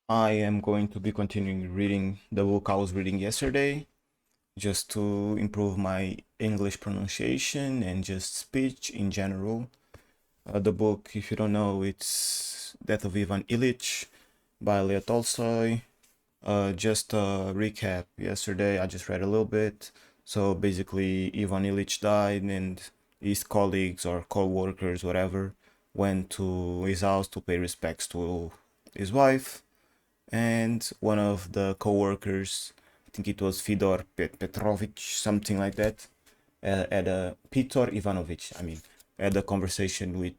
I am going to be continuing reading the book I was reading yesterday just to improve my English pronunciation and just speech in general. The book, if you don't know, it's Death of Ivan Ilyich by Lev Tolstoy. Just a recap. Yesterday I just read a little bit. So basically, Ivan Ilyich died, and his colleagues or co-workers, whatever, went to his house to pay respects to his wife. And one of the co-workers, I think it was Fedor Petrovich, something like that, had a Piotr Ivanovich, had a conversation with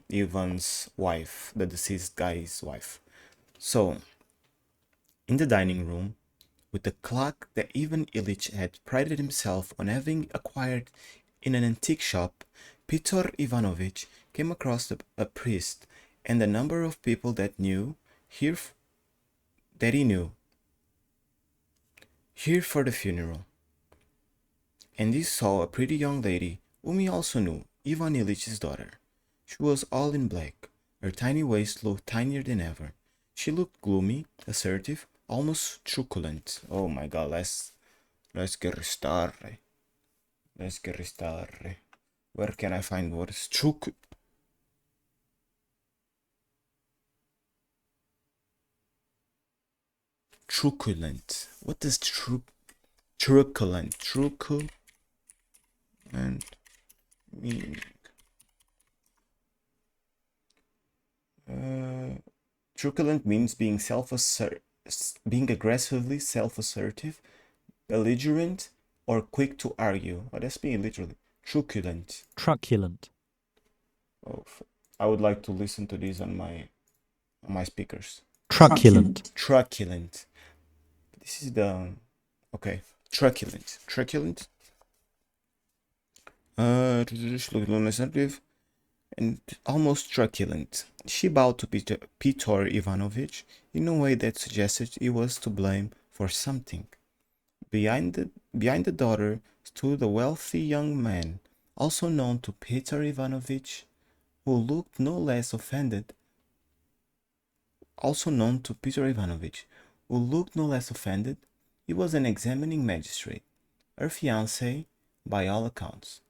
Ivan's wife, the deceased guy's wife. So, in the dining room, with the clock that Ivan Ilyich had prided himself on having acquired in an antique shop, Piotr Ivanovich came across a priest and a number of people here that he knew here for the funeral. And he saw a pretty young lady whom he also knew, Ivan Ilyitch's daughter. She was all in black. Her tiny waist looked tinier than ever. She looked gloomy, assertive, almost truculent. Oh my god, let's get started. Let's get started. Where can I find words? Truculent. What does truculent mean? Truculent means being aggressively self-assertive, belligerent, or quick to argue. Oh, that's me literally. Truculent. Truculent. Oh, I would like to listen to this on my speakers. Truculent. Truculent. This is the okay. Truculent. Truculent. Assertive and almost truculent. She bowed to Piotr Ivanovich in a way that suggested he was to blame for something. Behind the daughter stood a wealthy young man, also known to Peter Ivanovich, who looked no less offended. Also known to Peter Ivanovich, who looked no less offended. He was an examining magistrate, her fiancé, by all accounts.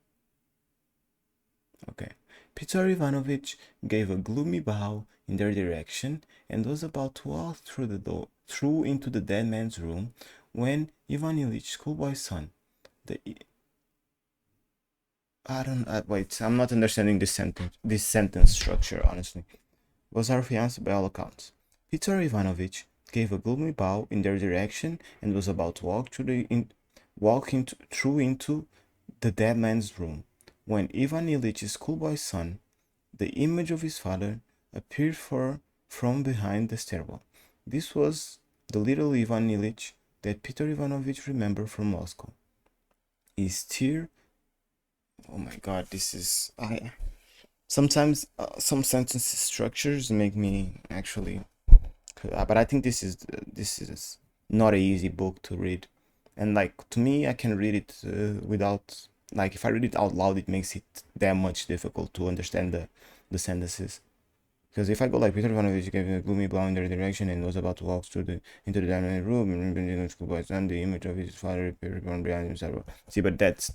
Okay. Peter Ivanovich gave a gloomy bow in their direction and was about to walk through into the dead man's room when Ivan Ilyich, schoolboy's son, wait, I'm not understanding this sentence structure, honestly. Was our fiancé by all accounts. Peter Ivanovich gave a gloomy bow in their direction and was about to walk into the dead man's room when Ivan Ilyitch's schoolboy son, the image of his father, appeared from behind the stairwell. This was the little Ivan Ilyich that Peter Ivanovich remembered from Moscow. His tear. Oh my god, this is. Sometimes some sentence structures make me actually. But I think this is not an easy book to read, and like to me, I can read it without like if I read it out loud, it makes it that much difficult to understand the sentences. Because if I go like Peter Ivanovich gave a gloomy bow in their direction and was about to walk into the dining room and schoolboy son, the image of his father appeared behind himself. See, but that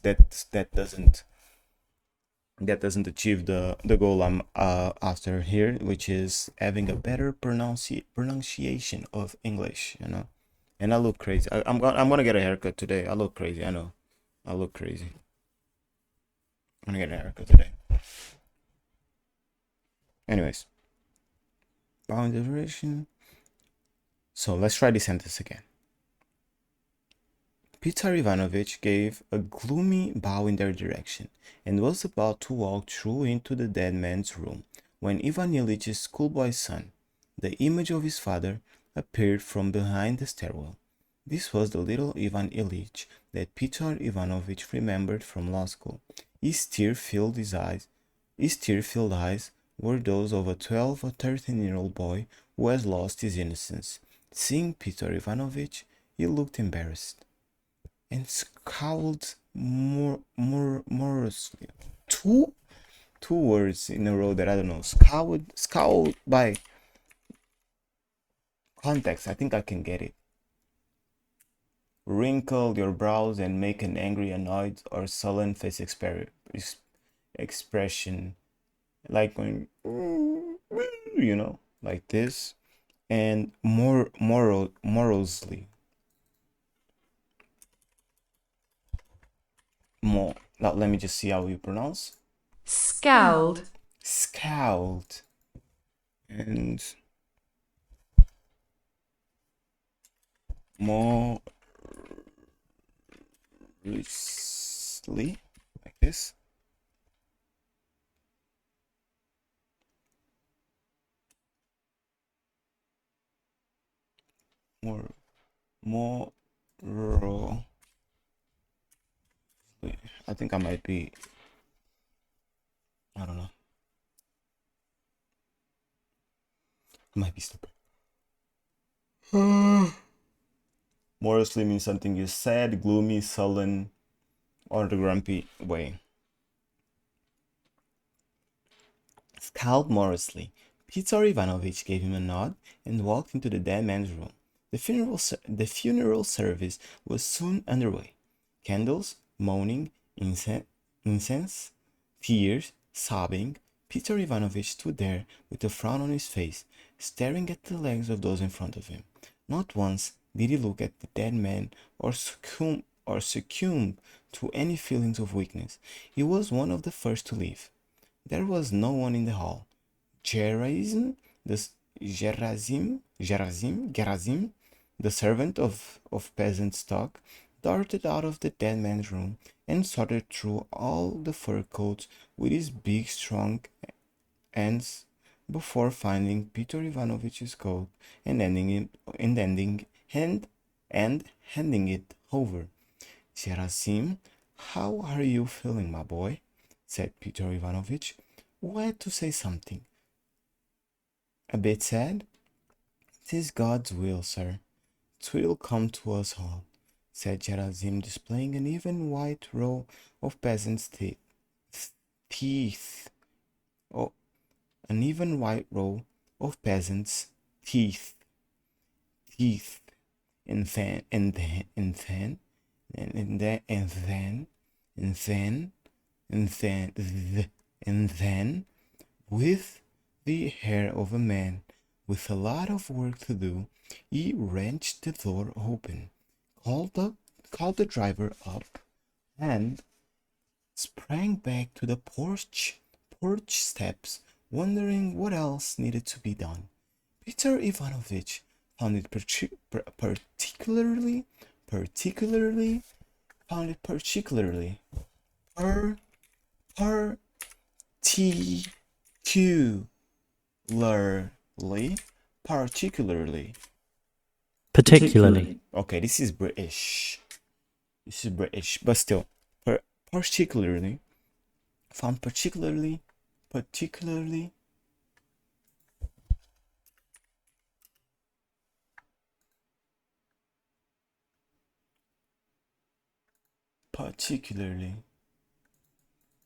doesn't achieve the goal I'm after here, which is having a better pronunciation of English, you know. And I look crazy. I'm gonna get a haircut today. I look crazy. I know. I look crazy. I'm gonna get a haircut today. Anyways, bound duration. So let's try this sentence again. Peter Ivanovich gave a gloomy bow in their direction and was about to walk through into the dead man's room when Ivan Ilyitch's schoolboy son, the image of his father, appeared from behind the stairwell. This was the little Ivan Ilyich that Peter Ivanovich remembered from law school. His tear-filled eyes were those of a 12 or 13-year-old boy who has lost his innocence. Seeing Peter Ivanovich, he looked embarrassed and scowled morosely. Two words in a row that I don't know. Scowled by Context, I think I can get it. Wrinkle your brows and make an angry, annoyed, or sullen face expression, like going, like this. And morosely. More. Now let me just see how you pronounce. Scowled. Scowled. And more loosely, like this. More I think I might be, I don't know. I might be stupid. Morosely means something is sad, gloomy, sullen, or the grumpy way. Scowled morosely. Peter Ivanovich gave him a nod and walked into the dead man's room. The funeral service was soon underway. Candles, moaning, incense, tears, sobbing. Peter Ivanovich stood there with a frown on his face, staring at the legs of those in front of him. Not once did he look at the dead man or succumb to any feelings of weakness. He was one of the first to leave. There was no one in the hall. Gerazim, the servant of peasant stock, darted out of the dead man's room and sorted through all the fur coats with his big, strong hands before finding Peter Ivanovich's coat and handing it over. Gerasim, how are you feeling, my boy? Said Peter Ivanovich, who had to say something. A bit sad? 'Tis God's will, sir. 'Twill come to us all, said Gerasim, displaying an even white row of peasants' teeth. Oh, an even white row of peasants' teeth. And then, with the hair of a man with a lot of work to do, he wrenched the door open, called the driver up, and sprang back to the porch steps, wondering what else needed to be done. Peter Ivanovich found it particularly Particularly. Okay, this is British. But still, particularly found particularly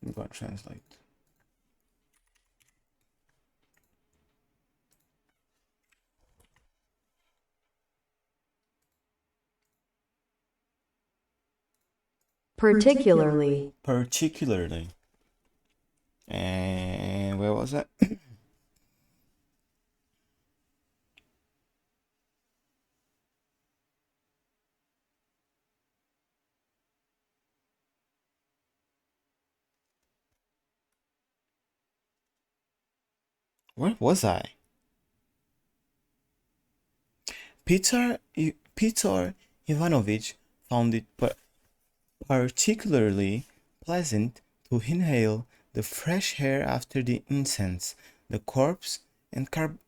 I'm gonna translate. Particularly. And where was that? Where was I? Peter Ivanovich found it particularly pleasant to inhale the fresh air after the incense, the corpse and carbolic.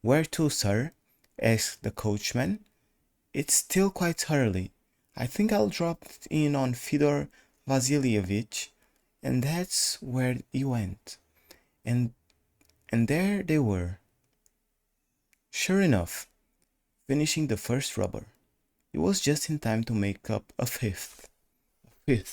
Where to, sir? Asked the coachman. It's still quite early. I think I'll drop in on Fyodor Vasilievich, and that's where he went. And there they were. Sure enough, finishing the first rubber. It was just in time to make up a fifth. The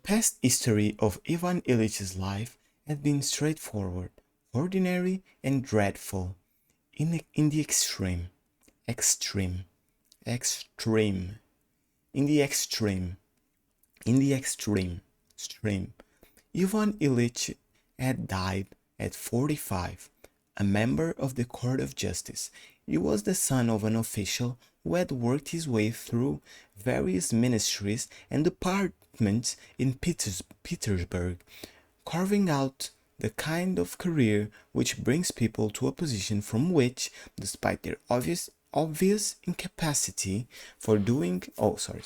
past history of Ivan Ilych's life had been straightforward, ordinary, and dreadful in the extreme, extreme, extreme, in the extreme, in the extreme, extreme. Ivan Ilyich had died at 45, a member of the Court of Justice. He was the son of an official who had worked his way through various ministries and departments in Petersburg, carving out the kind of career which brings people to a position from which, despite their obvious incapacity for doing. Oh, sorry.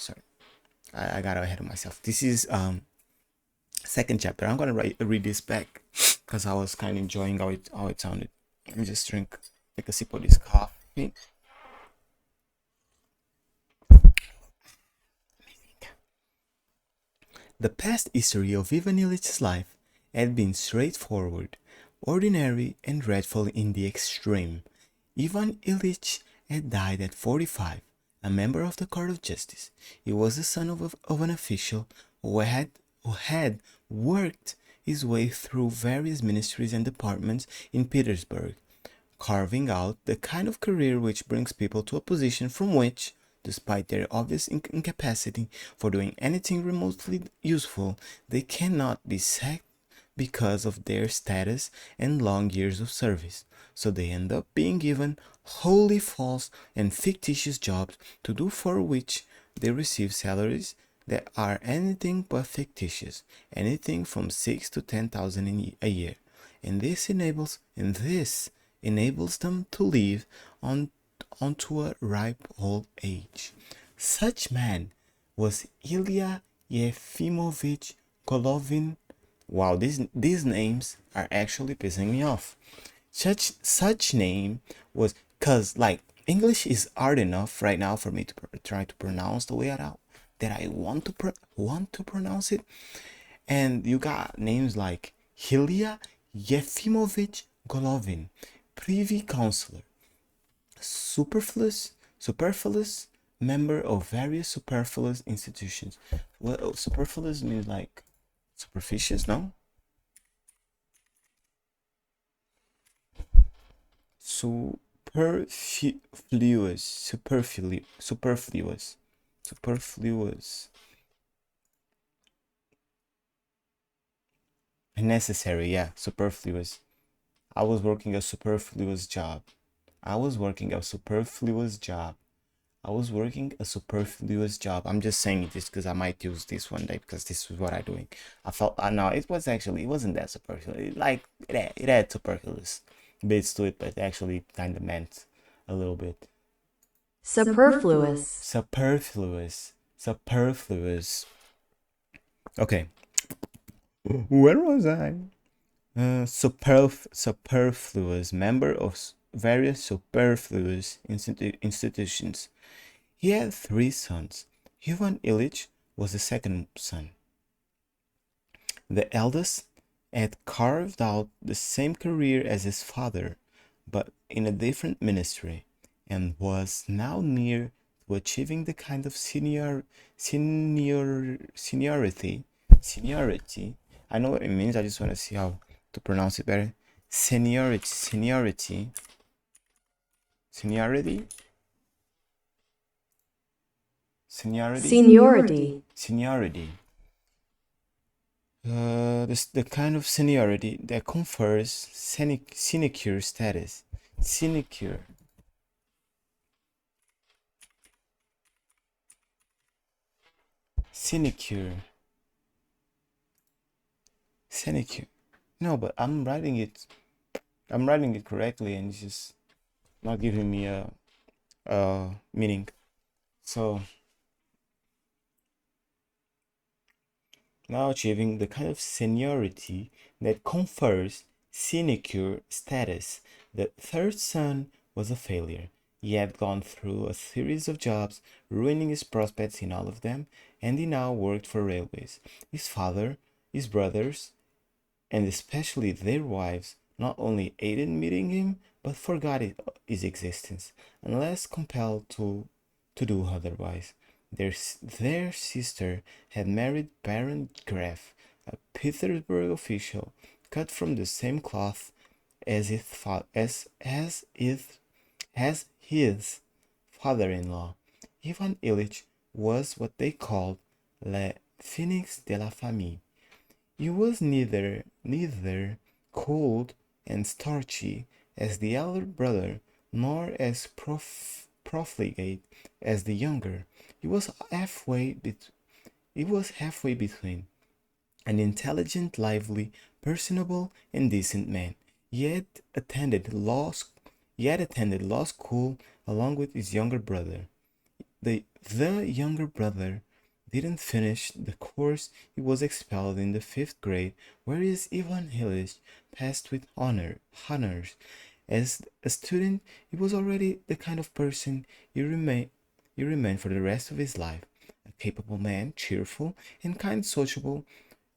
I got ahead of myself. This is second chapter. I'm gonna read this back because I was kind of enjoying how it sounded. Let me just take a sip of this coffee. The past history of Ivan Ilyich's life had been straightforward, ordinary, and dreadful in the extreme. Ivan Ilyich had died at 45, a member of the Court of Justice. He was the son of an official who had worked his way through various ministries and departments in Petersburg, carving out the kind of career which brings people to a position from which, despite their obvious incapacity for doing anything remotely useful, they cannot be sacked because of their status and long years of service. So they end up being given wholly false and fictitious jobs to do, for which they receive salaries that are anything but fictitious, anything from 6 to 10,000 a year, and this enables them to live onto a ripe old age. Such man was Ilya Yefimovich Golovin. Wow, these names are actually pissing me off. Such name was, cause like English is hard enough right now for me to try to pronounce the way that I want to pronounce it, and you got names like Ilya Yefimovich Golovin, Privy Councillor, superfluous member of various superfluous institutions. Well, superfluous means like superficious, no? Superfluous. Necessary, yeah, superfluous. I was working a superfluous job. I'm just saying it just because I might use this one day because this is what I'm doing. No, it wasn't that superfluous. It had superfluous bits to it, but it actually kind of meant a little bit. Superfluous. Okay. Where was I? Superfluous member of various superfluous institutions. He had 3 sons. Ivan Ilyich was the second son. The eldest had carved out the same career as his father, but in a different ministry, and was now near to achieving the kind of seniority. I know what it means. I just want to see how to pronounce it better. Seniority. This the kind of seniority that confers sinecure status. Sinecure. No, but I'm writing it correctly, and it's just not giving me a meaning. So now achieving the kind of seniority that confers sinecure status. The third son was a failure. He had gone through a series of jobs, ruining his prospects in all of them, and he now worked for railways. His father, his brothers, and especially their wives, not only hated meeting him, but forgot his existence, unless compelled to do otherwise. Their sister had married Baron Graf, a Petersburg official, cut from the same cloth as his father-in-law. Ivan Ilyich was what they called le phoenix de la famille. He was neither cold and starchy as the elder brother, nor as profligate as the younger. He was halfway between an intelligent, lively, personable, and decent man. He attended law school along with his younger brother. The younger brother didn't finish the course. He was expelled in the 5th grade, whereas Ivan Ilyich passed with honors. As a student, he was already the kind of person he remained for the rest of his life. A capable man, cheerful and sociable,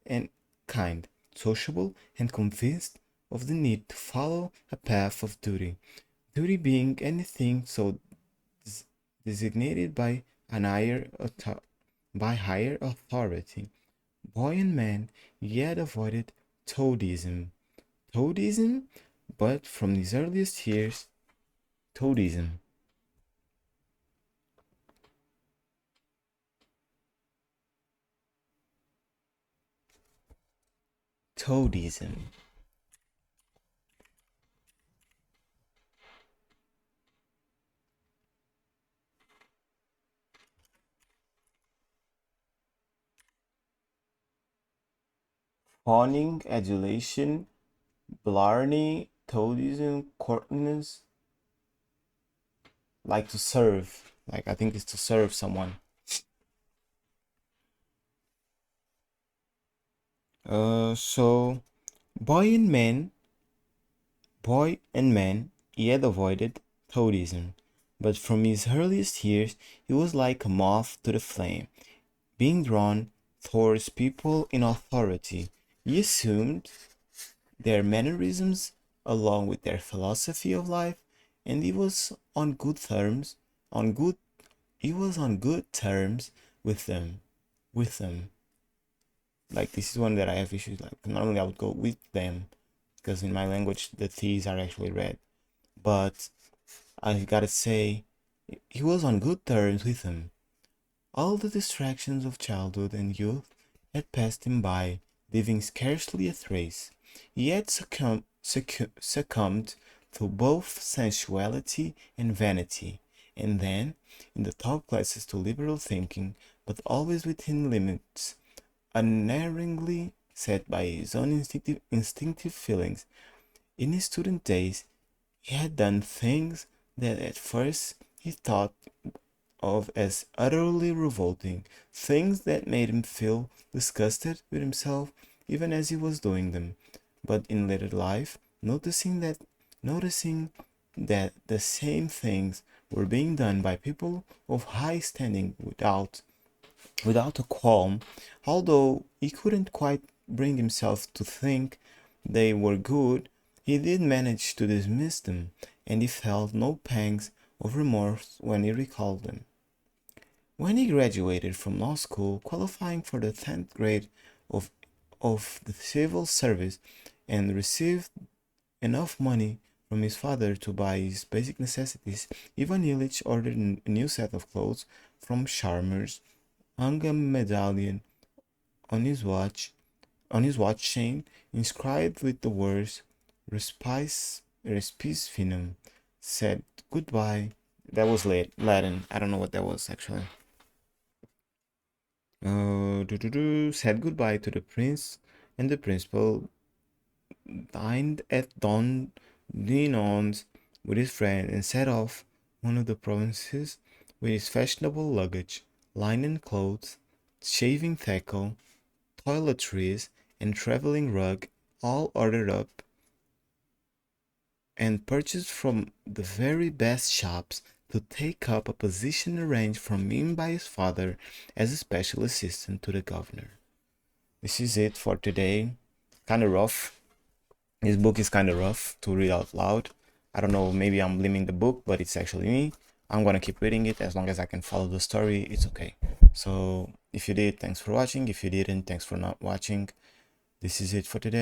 and convinced of the need to follow a path of duty. Duty being anything so designated by higher authority. Boy and man, he had avoided toadism. But from his earliest years, toadism. Fawning, adulation, blarney, toadism, courtliness. Like to serve. Like I think it's to serve someone. So boy and man, he had avoided toadism, but from his earliest years he was like a moth to the flame, being drawn towards people in authority. He assumed their mannerisms along with their philosophy of life, and he was on good terms with them. Like this is one that I have issues. Like normally I would go with them because in my language the T's are actually red, but I gotta say he was on good terms with them. All the distractions of childhood and youth had passed him by, leaving scarcely a trace. He had succumbed to both sensuality and vanity, and then, in the top classes, to liberal thinking, but always within limits unerringly set by his own instinctive feelings. In his student days, he had done things that at first he thought of as utterly revolting, things that made him feel disgusted with himself even as he was doing them. But in later life, noticing that the same things were being done by people of high standing without a qualm, although he couldn't quite bring himself to think they were good, he did manage to dismiss them, and he felt no pangs of remorse when he recalled them. When he graduated from law school, qualifying for the 10th grade of the civil service, and received enough money from his father to buy his basic necessities, Ivan Ilyich ordered a new set of clothes from Charmers, hung a medallion on his watch chain, inscribed with the words Respice Finum, said goodbye. That was Latin. I don't know what that was actually. Said goodbye to the prince and the principal, dined at Don Dinon's with his friend, and set off one of the provinces with his fashionable luggage, linen clothes, shaving tackle, toiletries, and traveling rug, all ordered up and purchased from the very best shops, to take up a position arranged for him by his father as a special assistant to the governor. This is it for today. Kind of rough. This book is kind of rough to read out loud. I don't know, maybe I'm blaming the book, but it's actually me. I'm gonna keep reading it as long as I can follow the story. It's okay. So if you did, thanks for watching. If you didn't, thanks for not watching. This is it for today.